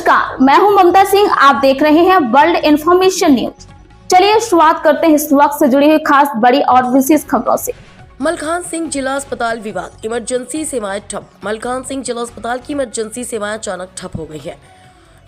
नमस्कार, मैं हूं ममता सिंह। आप देख रहे हैं वर्ल्ड इंफॉर्मेशन न्यूज। चलिए शुरुआत करते हैं इस वक्त से जुड़ी हुई खास बड़ी और विशेष खबरों से। मलखान सिंह जिला अस्पताल विवाद, इमरजेंसी सेवाएं ठप। मलखान सिंह जिला अस्पताल की इमरजेंसी सेवाएं अचानक ठप हो गई है।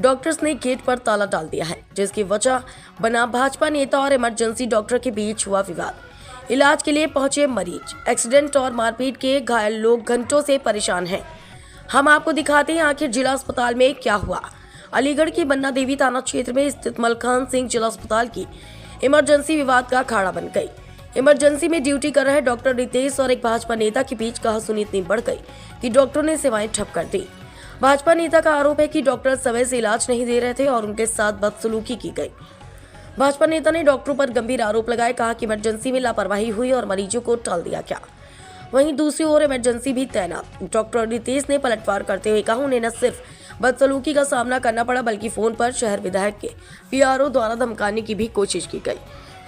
डॉक्टर्स ने गेट पर ताला डाल दिया है, जिसकी वजह बना भाजपा नेता और इमरजेंसी डॉक्टर के बीच हुआ विवाद। इलाज के लिए पहुंचे मरीज, एक्सीडेंट और मारपीट के घायल लोग घंटों से परेशान हैं। हम आपको दिखाते हैं आखिर जिला अस्पताल में क्या हुआ। अलीगढ़ की बन्ना देवी थाना क्षेत्र में स्थित मलखान सिंह जिला अस्पताल की इमरजेंसी विवाद का अखाड़ा बन गई। इमरजेंसी में ड्यूटी कर रहे डॉक्टर रितेश और एक भाजपा नेता के बीच कहासुनी इतनी बढ़ गई कि डॉक्टरों ने सेवाएं ठप कर दी। भाजपा नेता का आरोप है कि डॉक्टर समय से इलाज नहीं दे रहे थे और उनके साथ बदसलूकी की गई। भाजपा नेता ने डॉक्टरों पर गंभीर आरोप लगाए, कहा कि इमरजेंसी में लापरवाही हुई और मरीजों को टाल दिया गया। वहीं दूसरी ओर इमरजेंसी भी तैनात। डॉक्टर रितेश ने पलटवार करते हुए कहा, उन्हें न सिर्फ बदसलूकी का सामना करना पड़ा बल्कि फोन पर शहर विधायक के पीआरओ द्वारा धमकाने की भी कोशिश की गई।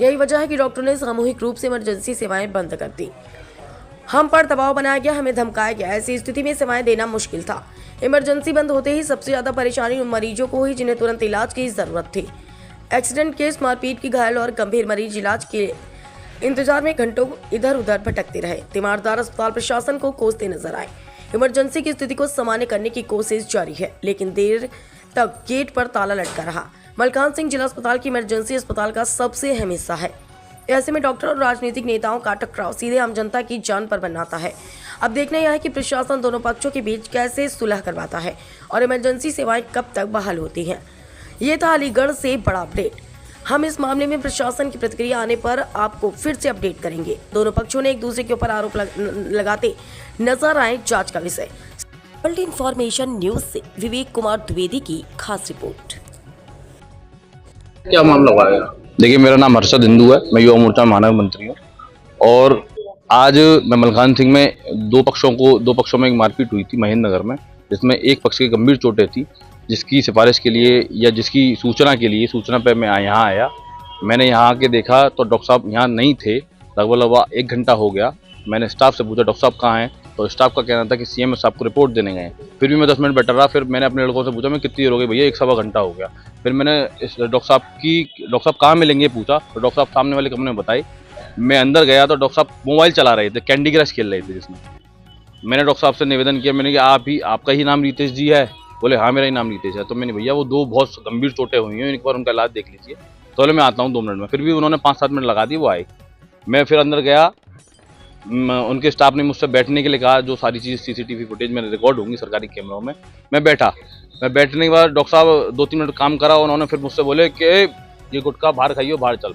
यही वजह है कि डॉक्टरों ने सामूहिक रूप से इमरजेंसी सेवाएं बंद कर दी। हम पर दबाव बनाया गया, हमें धमकाया गया। ऐसी स्थिति में सेवाएं देना मुश्किल था। इमरजेंसी बंद होते ही सबसे ज्यादा परेशानी उन मरीजों को हुई जिन्हें तुरंत इलाज की जरूरत थी। एक्सीडेंट केस, मारपीट की घायल और गंभीर मरीज इलाज के इंतजार में घंटों इधर उधर भटकते रहे। तीमारदार अस्पताल प्रशासन को कोसते नजर आए। इमरजेंसी की स्थिति को सामान्य करने की कोशिश जारी है, लेकिन देर तक गेट पर ताला लटका रहा। मलखान सिंह जिला अस्पताल की इमरजेंसी अस्पताल का सबसे अहम हिस्सा है। ऐसे में डॉक्टर और राजनीतिक नेताओं का टकराव सीधे आम जनता की जान पर बनाता है। अब देखना यह है कि प्रशासन दोनों पक्षों के बीच कैसे सुलह करवाता है और इमरजेंसी सेवाएं कब तक बहाल होती हैं। ये था अलीगढ़ से बड़ा अपडेट। हम इस मामले में प्रशासन की प्रतिक्रिया आने पर आपको फिर से अपडेट करेंगे। दोनों पक्षों ने एक दूसरे के ऊपर आरोप लगाते नजर आए, जांच का विषय। वर्ल्ड इंफॉर्मेशन न्यूज से विवेक कुमार द्विवेदी की खास रिपोर्ट। क्या मामला हुआ है? देखिए, मेरा नाम हर्षद हिंदू है, मैं युवा मोर्चा मानव मंत्री हूँ। और आज मैं मलखान सिंह में दो पक्षों में एक मारपीट हुई थी महेंद्र नगर में, जिसमें एक पक्ष की गंभीर चोटें थी, जिसकी सिफारिश के लिए या जिसकी सूचना पे मैं यहाँ आया। मैंने यहाँ आके देखा तो डॉक्टर साहब यहाँ नहीं थे। लगभग 1 घंटा हो गया। मैंने स्टाफ से पूछा डॉक्टर साहब कहाँ हैं, तो स्टाफ का कहना था कि सीएम साहब को रिपोर्ट देने गए। फिर भी मैं 10 मिनट बैठा रहा। फिर मैंने अपने लड़कों से पूछा मैं कितनी देर हो गई भैया, 1 सवा घंटा हो गया। फिर मैंने डॉक्टर साहब कहाँ मिलेंगे पूछा, तो डॉक्टर साहब सामने वाले कमरे में बताई। मैं अंदर गया तो डॉक्टर साहब मोबाइल चला रहे थे, कैंडी क्रश खेल रहे थे। जिसमें मैंने डॉक्टर साहब से निवेदन किया, मैंने कहा आपका ही नाम रितेश जी है? बोले हाँ मेरा ही नाम रितेश है। तो मैंने भैया वो 2 बहुत गंभीर चोटें हुई हैं, एक बार उनका इलाज देख लीजिए। तो बोले मैं आता हूँ 2 मिनट में। फिर भी उन्होंने 5-7 मिनट लगा दी, वो आए। मैं फिर अंदर गया, उनके स्टाफ ने मुझसे बैठने के लिए कहा, जो सारी चीज़ सीसीटीवी फुटेज में रिकॉर्ड होंगी सरकारी कैमरों में। मैं बैठा। मैं बैठने के बाद डॉक्टर साहब 2-3 मिनट काम करा। उन्होंने फिर मुझसे बोले कि ये गुटखा बाहर खाइयो, बाहर चल।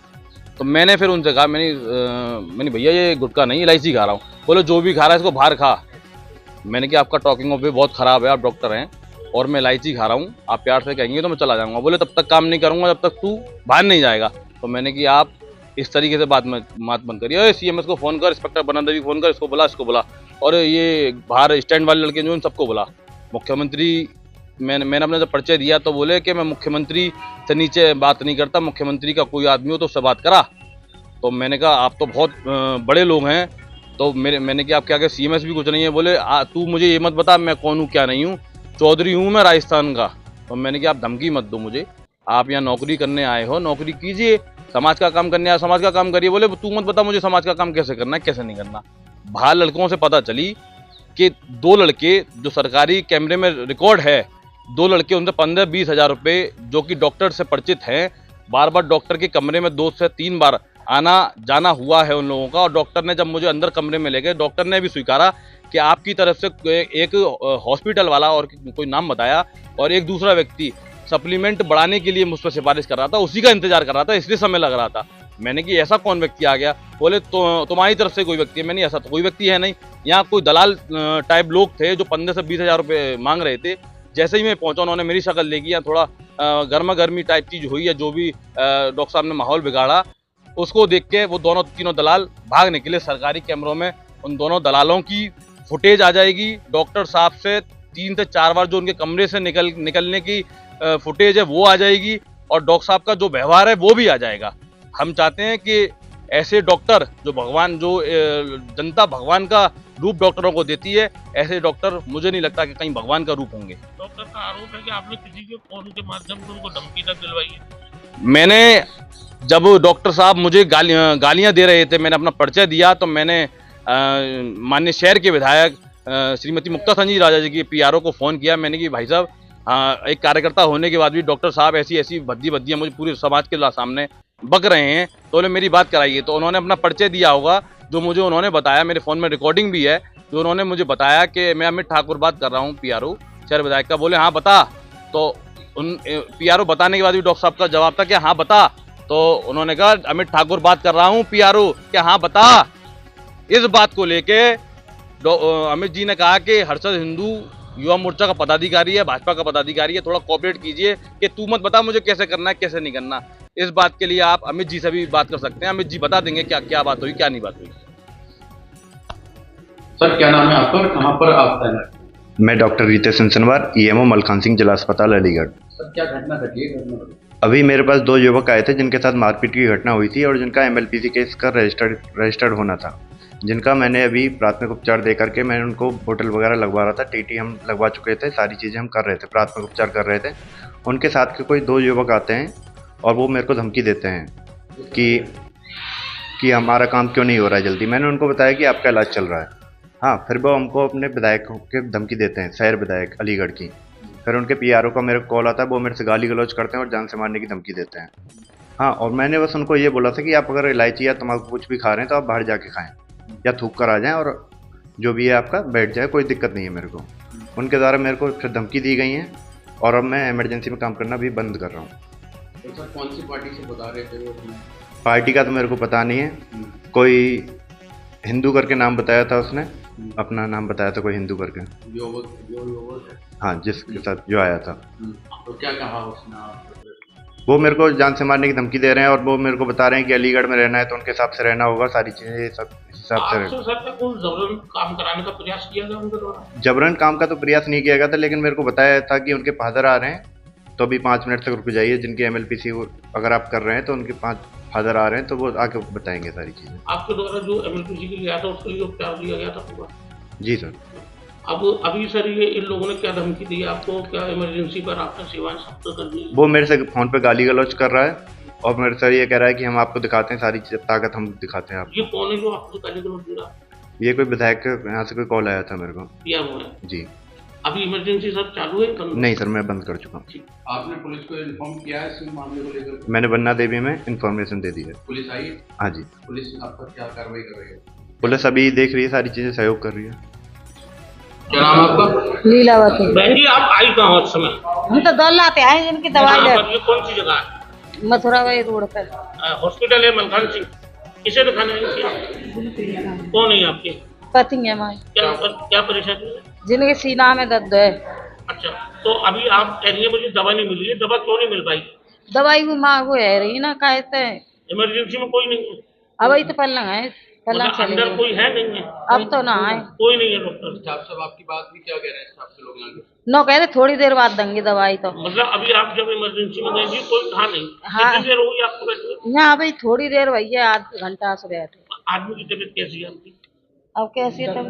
तो मैंने फिर उनसे कहा, मैंने भैया ये गुटखा नहीं, इलायची खा रहा हूँ। बोले जो भी खा रहा है इसको बाहर खा। मैंने कहा आपका टॉकिंग ऑफ वे बहुत ख़राब है, आप डॉक्टर हैं और मैं इलायची खा रहा हूँ, आप प्यार से कहेंगे तो मैं चला जाऊँगा। बोले तब तक काम नहीं करूँगा जब तक तू बाहर नहीं जाएगा। तो मैंने कि आप इस तरीके से बात बंद करिए। सीएमएस को फ़ोन कर, इंस्पेक्टर बन्ना देवी फ़ोन कर, इसको बुला, और ये बाहर स्टैंड वाले लड़के जो इन सबको बुला। मुख्यमंत्री मैंने अपने जब परिचय दिया तो बोले कि मैं मुख्यमंत्री से नीचे बात नहीं करता, मुख्यमंत्री का कोई आदमी हो तो उससे बात करा। तो मैंने कहा आप तो बहुत बड़े लोग हैं। तो मैंने कहा आप क्या सीएमएस भी कुछ नहीं है। बोले तू मुझे ये मत बता मैं कौन हूँ क्या नहीं हूँ, चौधरी हूँ मैं राजस्थान का। तो मैंने कहा आप धमकी मत दो मुझे, आप यहाँ नौकरी करने आए हो, नौकरी कीजिए, समाज का काम करने आए समाज का काम करिए। बोले तू मत बता मुझे समाज का काम कैसे करना है कैसे नहीं करना। बाहर लड़कों से पता चली कि 2 लड़के जो सरकारी कैमरे में रिकॉर्ड है, 2 लड़के उनसे 15-20 हज़ार रुपये, जो कि डॉक्टर से परिचित हैं, बार बार डॉक्टर के कमरे में 2 से 3 बार आना जाना हुआ है उन लोगों का। और डॉक्टर ने जब मुझे अंदर कमरे में ले गए, डॉक्टर ने भी स्वीकारा कि आपकी तरफ से एक हॉस्पिटल वाला और कोई नाम बताया और एक दूसरा व्यक्ति सप्लीमेंट बढ़ाने के लिए मुझ पर सिफारिश कर रहा था, उसी का इंतजार कर रहा था, इसलिए समय लग रहा था। मैंने कि ऐसा कौन व्यक्ति आ गया? बोले तो तुम्हारी तरफ से कोई व्यक्ति है। मैंने ऐसा तो कोई व्यक्ति है नहीं, यहाँ कोई दलाल टाइप लोग थे जो 15 से 20 हज़ार रुपये मांग रहे थे। जैसे ही मैं पहुंचा उन्होंने मेरी शक्ल देखी, या थोड़ा गर्मा गर्मी टाइप चीज़ हुई है, जो भी डॉक्टर साहब ने माहौल बिगाड़ा, उसको देख के वो तीनों दलाल भाग निकले। सरकारी कैमरों में उन दोनों दलालों की फुटेज आ जाएगी। डॉक्टर साहब से 3 से 4 बार जो उनके कमरे से निकलने की फुटेज है वो आ जाएगी, और डॉक्टर साहब का जो व्यवहार है वो भी आ जाएगा। हम चाहते हैं कि ऐसे डॉक्टर जो जनता भगवान का रूप डॉक्टरों को देती है, ऐसे डॉक्टर मुझे नहीं लगता कि कहीं भगवान का रूप होंगे। डॉक्टर आपका आरोप है कि आपने किसी के फोन के माध्यम से उनको धमकी तक दिलवाई है। मैंने जब डॉक्टर साहब मुझे गालियां दे रहे थे, मैंने अपना परिचय दिया तो मैंने माननीय शहर के विधायक श्रीमती मुक्ता संजीव राजा जी की पीआरओ को फ़ोन किया। मैंने कि भाई साहब, एक कार्यकर्ता होने के बाद भी डॉक्टर साहब ऐसी ऐसी भद्दियां मुझे पूरे समाज के सामने बक रहे हैं, तो उन्हें मेरी बात कराइए। तो उन्होंने अपना परिचय दिया होगा, जो मुझे उन्होंने बताया, मेरे फ़ोन में रिकॉर्डिंग भी है, जो उन्होंने मुझे बताया कि मैं अमित ठाकुर बात कर रहा हूँ, पीआरओ शहर विधायक का। बोले हाँ बता। तो उन पीआरओ बताने के बाद भी डॉक्टर साहब का जवाब था कि हाँ बता। तो उन्होंने कहा अमित ठाकुर बात कर रहा हूँ पीआरओ, क्या हाँ बता। इस बात को लेके अमित जी ने कहा कि हर्षद हिंदू युवा मोर्चा का पदाधिकारी है, भाजपा का पदाधिकारी है, थोड़ा कोऑपरेट कीजिए कि तू मत बता मुझे कैसे करना है कैसे नहीं करना। इस बात के लिए आप अमित जी से भी बात कर सकते हैं, अमित जी बता देंगे क्या क्या बात हुई क्या नहीं बात हुई। सर क्या नाम है आपका और कहाँ पर आप तैनात हैं? मैं डॉक्टर रितेश सिंसनवार, ईएमओ मलखान सिंह जिला अस्पताल अलीगढ़। सर क्या घटना घटी है? अभी मेरे पास 2 युवक आए थे जिनके साथ मारपीट की घटना हुई थी और जिनका एमएलपीसी केस का रजिस्टर्ड होना था, जिनका मैंने अभी प्राथमिक उपचार दे करके मैंने उनको बोतल वगैरह लगवा रहा था। टीटी हम लगवा चुके थे, सारी चीज़ें हम कर रहे थे, प्राथमिक उपचार कर रहे थे। उनके साथ के कोई 2 युवक आते हैं और वो मेरे को धमकी देते हैं कि हमारा काम क्यों नहीं हो रहा है जल्दी। मैंने उनको बताया कि आपका इलाज चल रहा है। हाँ, फिर वो हमको अपने विधायक के धमकी देते हैं, शहर विधायक अलीगढ़ की। फिर उनके पीआरओ का मेरे को कॉल आता है, वो मेरे से गाली गलौज करते हैं और जान से मारने की धमकी देते हैं। हाँ, और मैंने बस उनको ये बोला था कि आप अगर इलायची या तम्बाकू कुछ भी खा रहे हैं तो आप बाहर जाके खाएं या थूक कर आ जाएं और जो भी है आपका बैठ जाए, कोई दिक्कत नहीं है मेरे को। उनके द्वारा मेरे को फिर धमकी दी गई है और अब मैं इमरजेंसी में काम करना भी बंद कर रहा हूँ। तो सर कौन सी पार्टी से बता रहे थे वो? पार्टी का तो मेरे को पता नहीं है, कोई हिंदू करके नाम बताया था उसने, अपना नाम बताया था कोई हिंदू करके। जो हाँ, जिसके साथ जो आया था। तो क्या कहा उसने आपको? वो मेरे को जान से मारने की धमकी दे रहे हैं और वो मेरे को बता रहे हैं कि अलीगढ़ में रहना है तो उनके हिसाब से रहना होगा, सारी चीज़ें सब इस हिसाब से। आपसे सर ने कोई जबरन काम कराने का प्रयास किया गया उनके द्वारा? जबरन काम का तो प्रयास नहीं किया गया था, लेकिन मेरे को बताया था कि उनके फादर आ रहे हैं तो अभी 5 मिनट तक रुक जाइए। जिनकी एमएलपीसी अगर आप कर रहे हैं तो उनके 5 फादर आ रहे हैं तो वो आके बताएंगे सारी चीज़ें। आपके द्वारा जो एमएलपीसी के लिए आया था उसके लिए उपचार दिया गया था पूरा? जी सर। अब अभी सर ये इन लोगों ने क्या धमकी दी आपको? क्या इमरजेंसी पर आपने सेवाएं समाप्त कर दी? वो मेरे से फ़ोन पे गाली गलौज कर रहा है और मेरे से ये कह रहा है कि हम आपको दिखाते हैं सारी चीज़, ताकत हम दिखाते हैं आपको। ये कौन है जो आपको गाली गलौज दे रहा है? ये कोई विधायक यहाँ से कोई कॉल आया था मेरे को। किया हुआ है जी। अभी इमरजेंसी सर चालू है? नहीं सर, मैं बंद कर चुका हूँ। आपने पुलिस को इन्फॉर्म किया है इस मामले को लेकर? मैंने बन्ना देवी में इन्फॉर्मेशन दे दी है। पुलिस आई? हाँ जी। पुलिस आपका क्या कार्रवाई कर रही है? पुलिस अभी देख रही है, सारी चीज़ें सहयोग कर रही है। क्या नाम है आपका? लीलावती। बहन जी आप आई कहाँ हो इस समय? हम तो दौड़ लाते आए जिनकी दवाई यहाँ ले पर ये कौन सी जगह है? मथुरा वही रोड पे। हॉस्पिटल है मलखान सिंह। किसे दिखाने आई थी आप? कौन है आपके? पति है हमारी। क्या परेशानी है? जिनके सीना में दर्द है। अच्छा, तो अभी आप कह रही है मुझे दवा नहीं मिली है, दवा क्यों नहीं मिल पाई? दवाई भी मांगो है रही ना, कहते हैं इमरजेंसी में कोई नहीं है? अब तो पहले है, पहले मतलब चले अंदर गए। कोई है नहीं है? अब तो ना आए। कोई नहीं है डॉक्टर स्टाफ सब आपकी बात भी क्या कह रहे हैं? स्टाफ के लोग यहाँ के? नो कहते थोड़ी देर बाद देंगे दवाई तो। मतलब अभी आप जब इमरजेंसी में गए थी कोई था नहीं? हाँ। कितनी देर हुई आपको बैठे? यहाँ अभी थोड़ी देर भैया, आध घंटा से बैठे। आदमी की तबीयत कैसी है आपकी? अब कैसी है तब?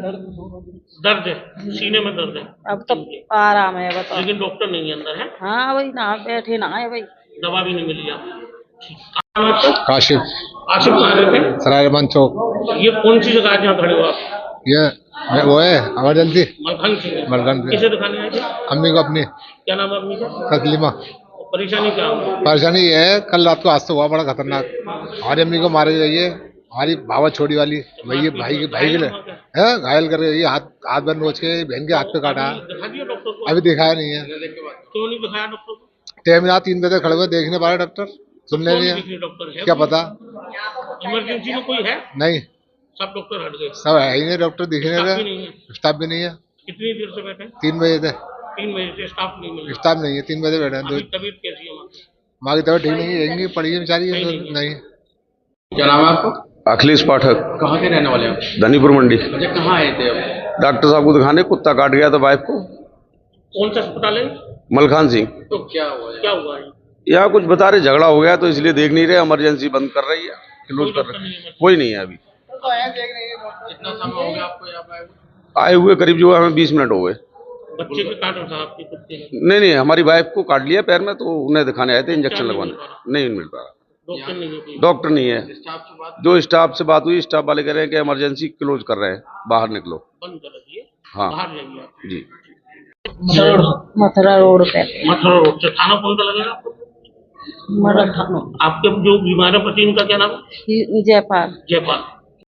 दर्द है, सीने में दर्द है? अब तो आराम है बताओ। लेकिन डॉक्टर नहीं है अंदर है? हाँ भाई ना बैठे ना है भाई। दवा भी नहीं मिली आपको? ठीक। कहाँ है आपको? काशिफ आशिफ कहाँ रहते हैं? सरायरमान चौक। ये कौन सी जगह है जहाँ खड़े हो आप? ये वो है इमरजेंसी मलखान सिंह। मलखान सिंह। किसे दिखाने आए थे? अम्मी को अपनी। क्या नाम है अम्मी का? तस्लीमा। परेशानी क्या हुई? परेशानी ये है, कल रात को हादसा हुआ बड़ा खतरनाक। हमारी अम्मी को मारी गई है, हमारी भावा छोड़ी वाली भाई के लिए है, घायल कर गई। हाथ बन नोच के बहन के हाथ पे काटा। दिखा दिया डॉक्टर को? अभी दिखाया नहीं है। क्यों नहीं दिखाया डॉक्टर को? टाइम रात 3 बजे खड़े हुए, देखने पाए डॉक्टर, सुनने नहीं है, डॉक्टर है क्या पता। इमरजेंसी में कोई है? नहीं, सब डॉक्टर हट गए? सब है ही नहीं डॉक्टर, दिखने स्टाफ भी का नहीं है? स्टाफ भी नहीं है। कितनी देर से बैठे? 3 बजे थे, 3 बजे से स्टाफ नहीं मिल रहा? स्टाफ नहीं है, 3 बजे बैठे हैं। अभी तबीयत कैसी है माँ की तबीयत ठीक नहीं है, यहीं पड़ी है बेचारी। नहीं। क्या नाम है आपका? अखिलेश पाठक, कहाँ के रहने वाले हैं? धनीपुर मंडी। अच्छा, कहाँ आए थे अब? डॉक्टर साहब को दिखाने, कुत्ता काट गया था वाइफ को। कौन सा अस्पताल है? मलखान सिंह। तो क्या हुआ? क्या हुआ है? यहाँ कुछ बता रहे झगड़ा हो गया तो इसलिए देख नहीं रहे, इमरजेंसी बंद कर रही है, क्लोज कर रही है। कोई नहीं है अभी। कितना समय हो गया आपको यहाँ पे आए हुए? आए हुए करीब जो हमें 20 मिनट हो गए। बच्चे के काटा था आपके कुत्ते ने? नहीं, हमारी वाइफ को काट लिया पैर में, तो उन्हें दिखाने आए थे इंजेक्शन लगवाने। नहीं मिल पा रहा, डॉक्टर नहीं है कोई? डॉक्टर नहीं है। स्टाफ से बात जो स्टाफ से बात हुई, स्टाफ वाले कह रहे हैं कि इमरजेंसी क्लोज कर रहे हैं, बाहर निकलो। बंद कर दिए? हाँ बाहर जाइए आप। जी। मथुरा रोड पे मथुरा रोड से थाना कौन सा लगेगा आपको? मरल थाना आपके जो बीमार है पति, उनका क्या नाम है? जयपाल। जयपाल।